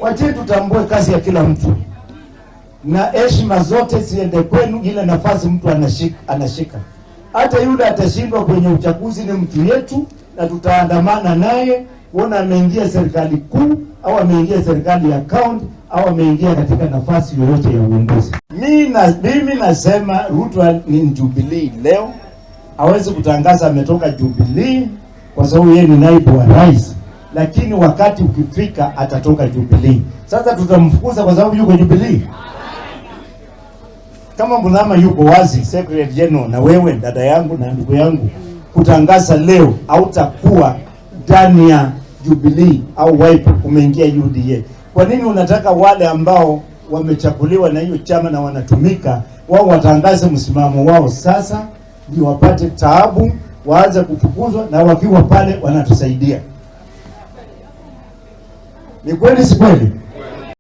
Wache tutambue kazi ya kila mtu na heshima zote ziende kwenu. Ile nafasi mtu anashika. Hata yule atashindwa kwenye uchaguzi ni mtu yetu, na tutaandamana naye kuona ameingia serikali kuu au ameingia serikali ya county au ameingia katika nafasi yoyote ya uongozi. Mimi nasema Ruto ni Jubilee leo, hawezi kutangaza ametoka Jubilee kwa sababu yeye ni naibu wa rais, lakini wakati ukifika atatoka Jubilee. Sasa tutamfukuza kwa sababu yuko Jubilee? Kama Mudhama yuko wazi, Secretary General, na wewe dada yangu na ndugu yangu, kutangaza leo hautakuwa ndani ya Jubilee au Wiper, umeingia UDA. Kwa nini unataka wale ambao wamechaguliwa na hiyo chama na wanatumika wao watangaze msimamo wao sasa ndio wapate taabu, waanze kufukuzwa, na wakiwa pale wanatusaidia? Ni kweli si kweli?